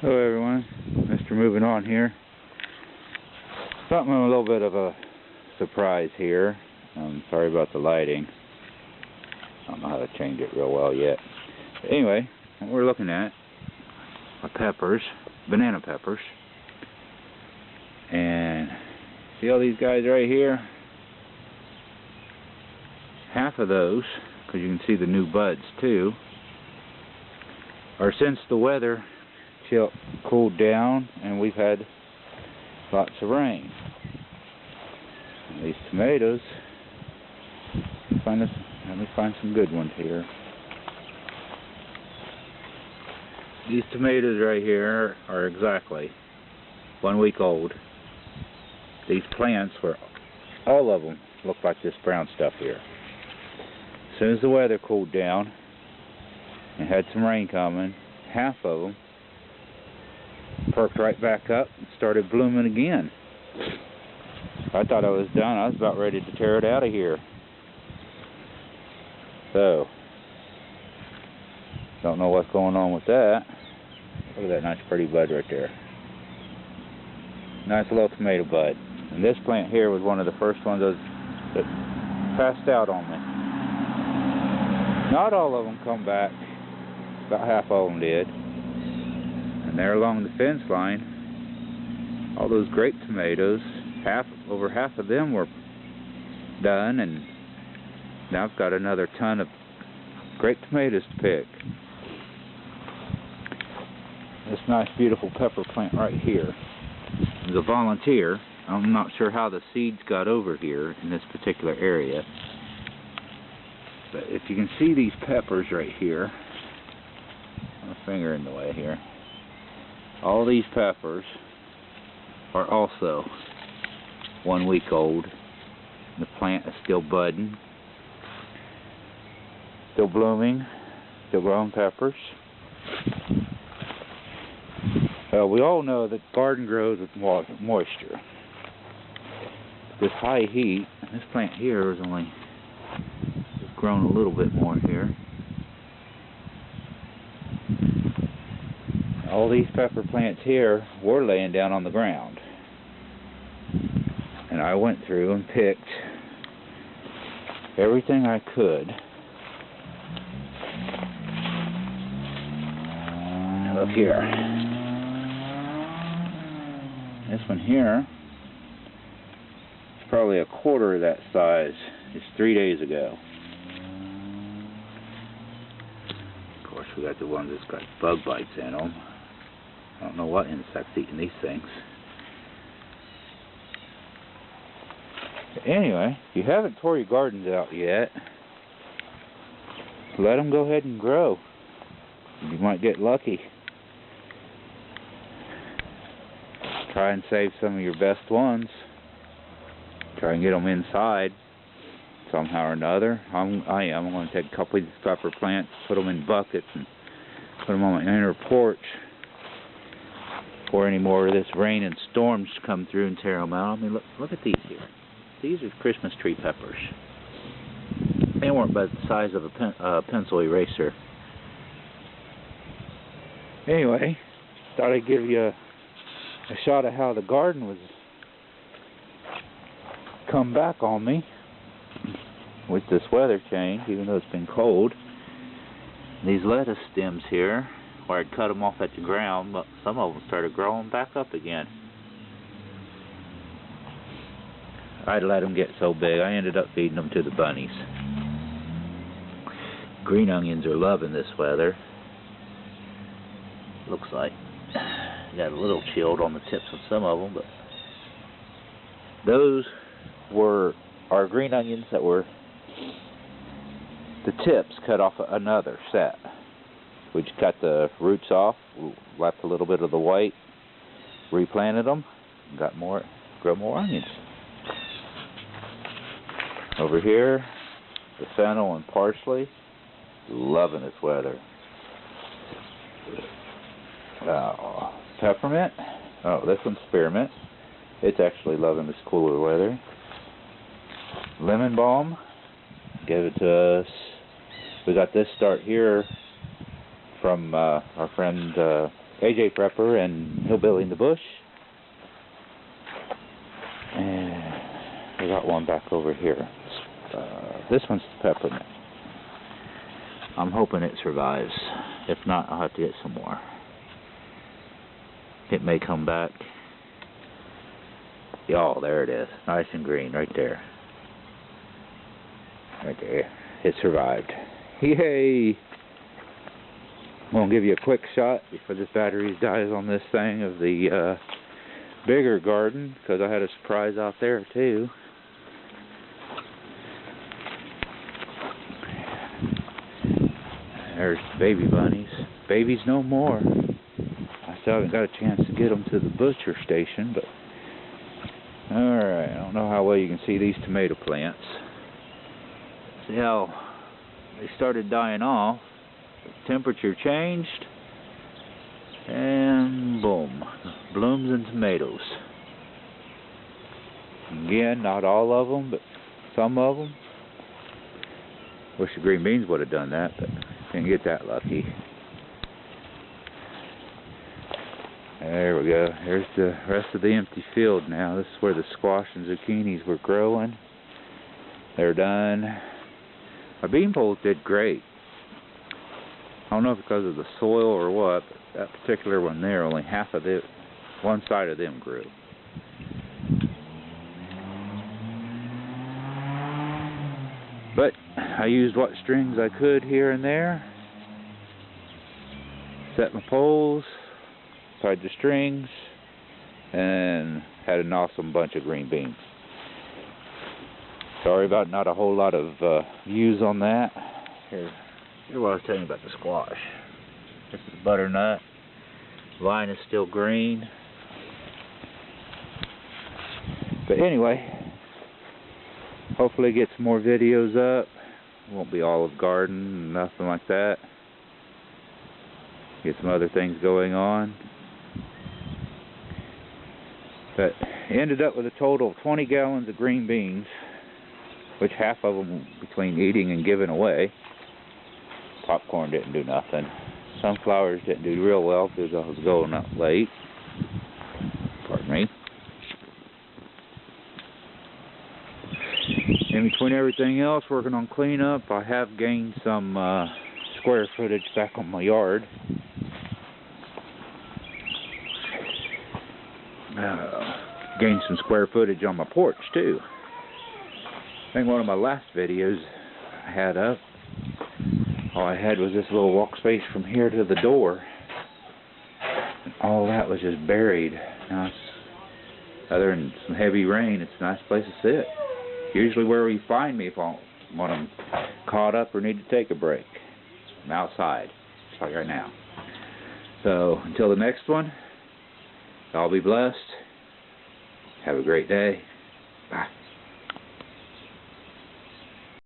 Hello everyone, Mr. Moving On here. Something a little bit of a surprise here. I'm sorry about the lighting. I don't know how to change it real well yet. But anyway, what we're looking at are peppers, banana peppers. And see all these guys right here? Half of those, because you can see the new buds too, are since the weather cooled down and we've had lots of rain. And these tomatoes, let me find some good ones here. These tomatoes right here are exactly 1 week old. These plants were, all of them look like this brown stuff here. As soon as the weather cooled down and had some rain coming, half of them perked right back up and started blooming again. I thought I was done. I was about ready to tear it out of here. So, don't know what's going on with that. Look at that nice pretty bud right there. Nice little tomato bud. And this plant here was one of the first ones that passed out on me. Not all of them come back. About half of them did. And there along the fence line, all those grape tomatoes, over half of them were done, and now I've got another ton of grape tomatoes to pick. This nice beautiful pepper plant right here is a volunteer. I'm not sure how the seeds got over here in this particular area, but if you can see these peppers right here, my finger in the way here, all these peppers are also 1 week old. The plant is still budding, still blooming, still growing peppers. We all know that garden grows with moisture. This high heat, this plant here is only grown a little bit more here. All these pepper plants here were laying down on the ground. And I went through and picked everything I could. Look here. This one here is probably a quarter of that size. It's 3 days ago. Of course, we got the ones that's got bug bites in them. I don't know what insect's eating these things. But anyway, if you haven't tore your gardens out yet, let them go ahead and grow. You might get lucky. Try and save some of your best ones. Try and get them inside somehow or another. I'm going to take a couple of these pepper plants, put them in buckets, and put them on my inner porch before any more of this rain and storms come through and tear them out. I mean, look at these here. These are Christmas tree peppers. They weren't about the size of a pencil eraser. Anyway, thought I'd give you a shot of how the garden was come back on me with this weather change, even though it's been cold. These lettuce stems here, where I'd cut them off at the ground, but some of them started growing back up again. I'd let them get so big, I ended up feeding them to the bunnies. Green onions are loving this weather. Looks like got a little chilled on the tips of some of them, but those were our green onions that were the tips cut off another set. We just cut the roots off, left a little bit of the white, replanted them, and got more, grow more onions. Over here, the fennel and parsley, loving this weather. Peppermint, this one's spearmint. It's actually loving this cooler weather. Lemon balm, gave it to us. We got this start here from our friend AJ Prepper and Hillbilly in the Bush. And we got one back over here. This one's peppermint. I'm hoping it survives. If not, I'll have to get some more. It may come back. Oh, there it is. Nice and green right there. Right there. It survived. Yay! I'm going to give you a quick shot before this battery dies on this thing of the bigger garden, because I had a surprise out there too. There's baby bunnies. Babies no more. I still haven't got a chance to get them to the butcher station, but alright, I don't know how well you can see these tomato plants. See how they started dying off. The temperature changed, and boom, blooms and tomatoes. Again, not all of them, but some of them. Wish the green beans would have done that, but didn't get that lucky. There we go. Here's the rest of the empty field now. This is where the squash and zucchinis were growing. They're done. My bean poles did great. I don't know if because of the soil or what, but that particular one there, only half of it, one side of them grew. But I used what strings I could here and there. Set my poles, tied the strings, and had an awesome bunch of green beans. Sorry about not a whole lot of views on that. Here's what I was telling you about the squash. This is butternut. Vine is still green. But anyway, hopefully get some more videos up. It won't be Olive Garden, nothing like that. Get some other things going on. But ended up with a total of 20 gallons of green beans, which half of them between eating and giving away. Popcorn didn't do nothing. Sunflowers didn't do real well because I was going up late. Pardon me. In between everything else, working on cleanup, I have gained some square footage back on my yard. Gained some square footage on my porch too. I think one of my last videos I had up, all I had was this little walk space from here to the door, and all that was just buried. Now, it's, other than some heavy rain, it's a nice place to sit. Usually where you find me if I want them caught up or need to take a break. I'm outside, just like right now. So until the next one, y'all be blessed. Have a great day. Bye.